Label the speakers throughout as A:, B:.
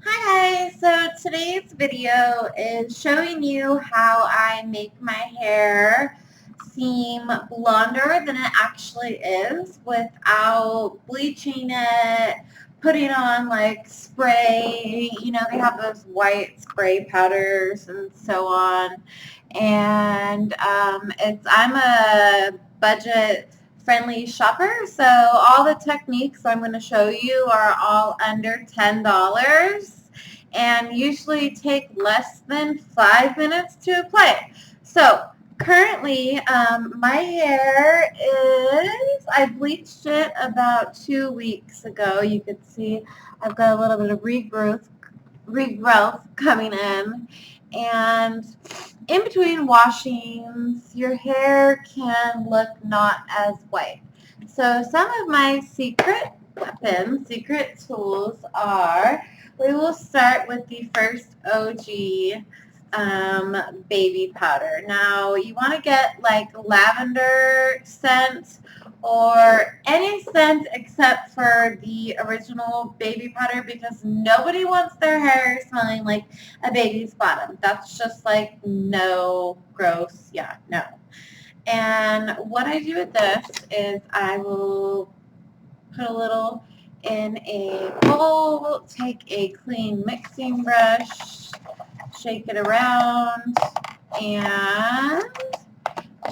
A: Hi guys, so today's video is showing you how I make my hair seem blonder than it actually is without bleaching it, putting on like spray, they have those white spray powders and so on. And I'm a budget friendly shopper, so all the techniques I'm going to show you are all under $10 and usually take less than 5 minutes to apply it. So currently my hair I bleached it about 2 weeks ago. You could see I've got a little bit of regrowth coming in, and in between washings, your hair can look not as white. So some of my secret weapons, secret tools are, we will start with the first OG baby powder. Now you want to get like lavender scent or any scent except for the original baby powder, because nobody wants their hair smelling like a baby's bottom. That's just like, no, gross, yeah, no. And what I do with this is I will put a little in a bowl, take a clean mixing brush, shake it around, and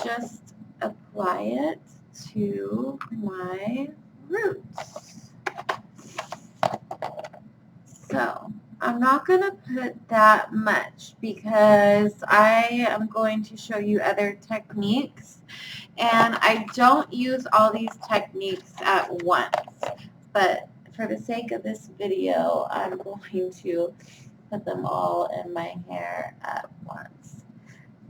A: just apply it to my roots. So I'm not going to put that much because I am going to show you other techniques, and I don't use all these techniques at once, but for the sake of this video, I'm going to put them all in my hair at once.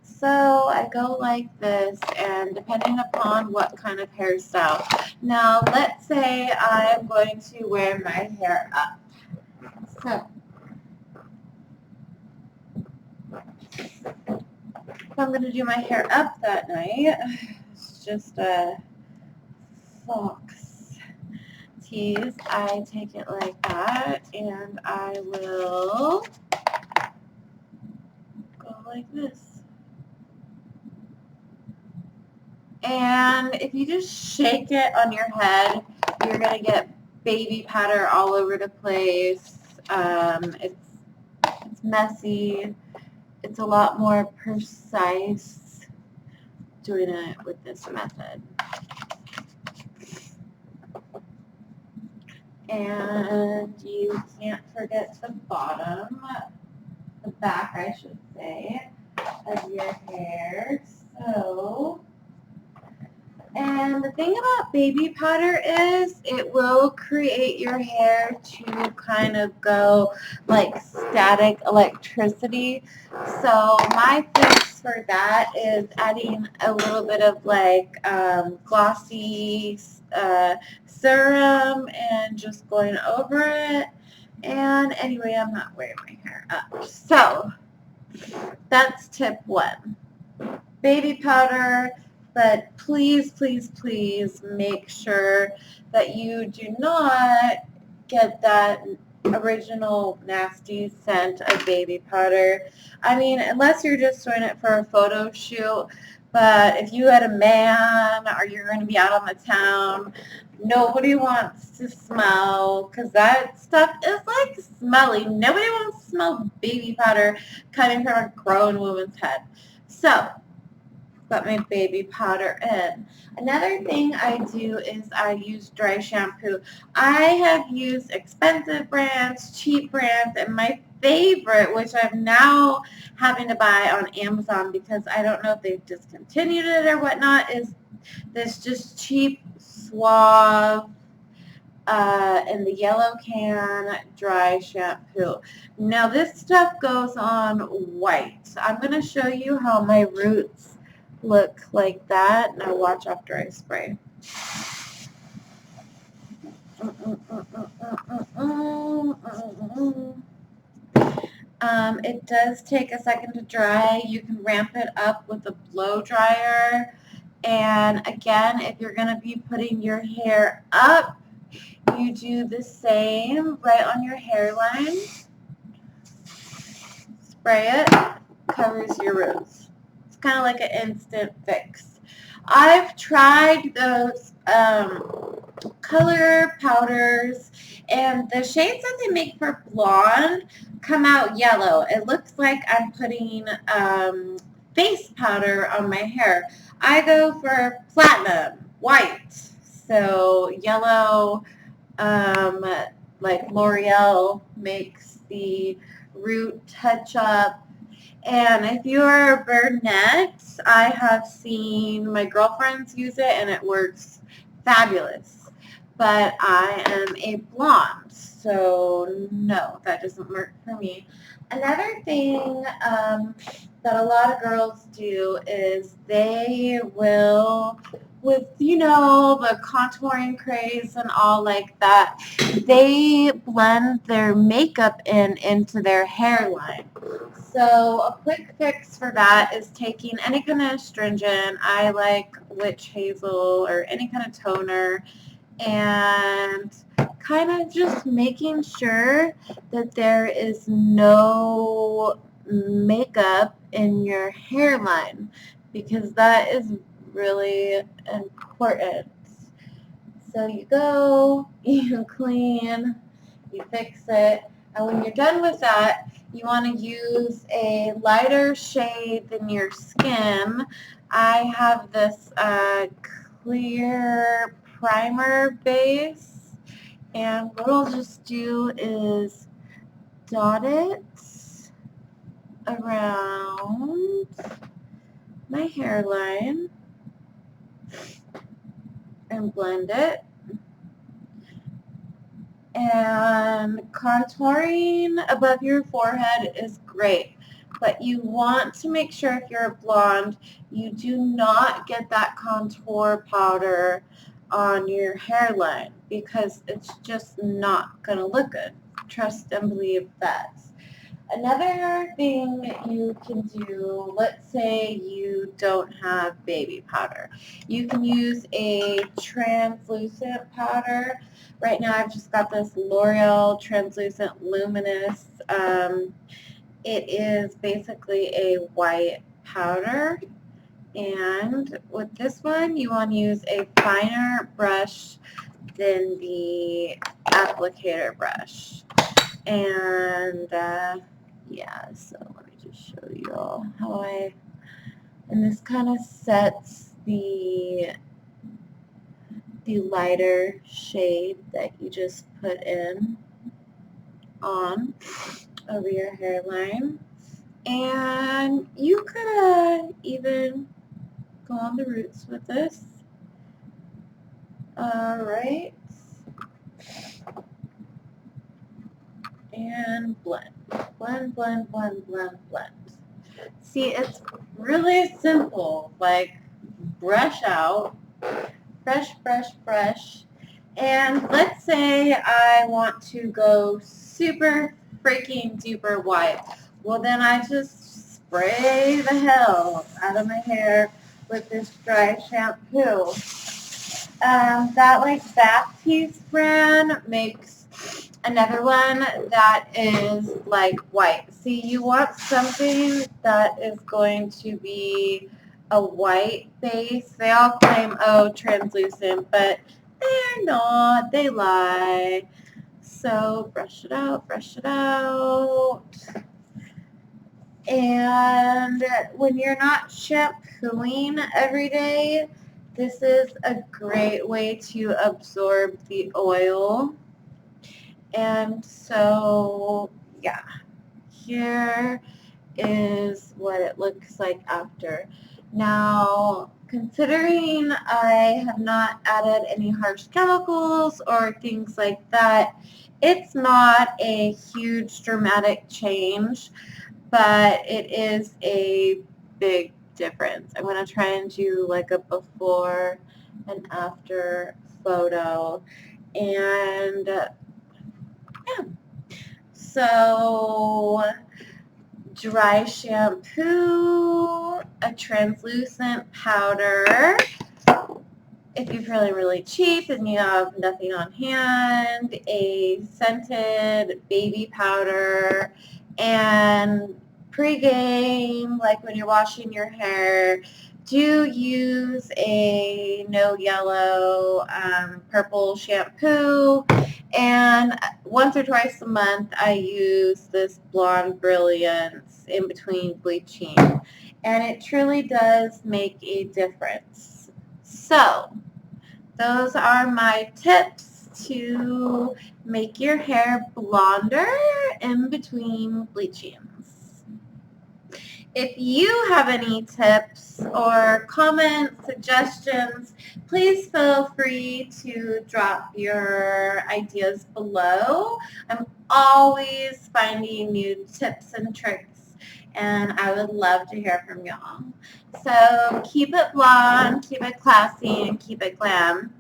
A: So I go like this, and depending upon what kind of hairstyle. Now let's say I'm going to wear my hair up. So if I'm going to do my hair up that night, it's just a fox tease. I take it like that, and I will go like this. And if you just shake it on your head, you're going to get baby powder all over the place. It's messy. It's a lot more precise doing it with this method. And you can't forget the bottom, the back, I should say, of your hair. And the thing about baby powder is it will create your hair to kind of go like static electricity. So my fix for that is adding a little bit of like glossy serum and just going over it. And anyway, I'm not wearing my hair up. So that's tip 1. Baby powder. But please, please, please make sure that you do not get that original nasty scent of baby powder. I mean, unless you're just doing it for a photo shoot. But if you had a man or you're going to be out on the town, nobody wants to smell, because that stuff is like smelly. Nobody wants to smell baby powder coming from a grown woman's head. So put my baby powder in. Another thing I do is I use dry shampoo. I have used expensive brands, cheap brands, and my favorite, which I'm now having to buy on Amazon because I don't know if they've discontinued it or whatnot, is this just cheap Suave in the yellow can dry shampoo. Now this stuff goes on white. I'm going to show you how my roots look like that. Now watch after I spray. It does take a second to dry. You can ramp it up with a blow dryer. And again, if you're going to be putting your hair up, you do the same right on your hairline. spray it, covers your roots. It's kind of like an instant fix. I've tried those color powders, and the shades that they make for blonde come out yellow. It looks like I'm putting face powder on my hair. I go for platinum, white, so yellow, like L'Oreal makes the root touch up. And if you're a brunette, I have seen my girlfriends use it and it works fabulous. But I am a blonde, so no, that doesn't work for me. Another thing that a lot of girls do is they will, with, you know, the contouring craze and all like that, they blend their makeup into their hairline. So a quick fix for that is taking any kind of astringent. I like witch hazel or any kind of toner, and kind of just making sure that there is no makeup in your hairline, because that is really important. So you go, you clean, you fix it, and when you're done with that, you want to use a lighter shade than your skin. I have this clear primer base, and what I'll just do is dot it around my hairline and blend it. And contouring above your forehead is great, but you want to make sure if you're a blonde, you do not get that contour powder on your hairline, because it's just not going to look good. Trust and believe that. Another thing you can do, let's say you don't have baby powder. You can use a translucent powder. Right now I've just got this L'Oreal Translucent Luminous. It is basically a white powder. And with this one, you want to use a finer brush than the applicator brush. And yeah, so let me just show you all how and this kind of sets the lighter shade that you just put in on over your hairline. And you could even go on the roots with this. Alright. And blend. Blend, blend, blend, blend, blend. See, it's really simple. Like, brush out, brush, brush, brush. And let's say I want to go super freaking duper white. Well, then I just spray the hell out of my hair with this dry shampoo. That like Bath Tease brand makes another one that is like white. See, you want something that is going to be a white base. They all claim, oh, translucent, but they're not. They lie. So brush it out, brush it out. And when you're not shampooing every day, this is a great way to absorb the oil. And so, yeah, here is what it looks like after. Now, considering I have not added any harsh chemicals or things like that, it's not a huge dramatic change, but it is a big difference. I'm going to try and do like a before and after photo. And yeah, so dry shampoo, a translucent powder. If you're feeling really cheap and you have nothing on hand, a scented baby powder, and pre-game, like when you're washing your hair, do use a no yellow purple shampoo, and once or twice a month I use this Blonde Brilliance in between bleaching, and it truly does make a difference. So those are my tips to make your hair blonder in between bleachings. If you have any tips or comments, suggestions, please feel free to drop your ideas below. I'm always finding new tips and tricks, and I would love to hear from y'all. So keep it blonde, keep it classy, and keep it glam.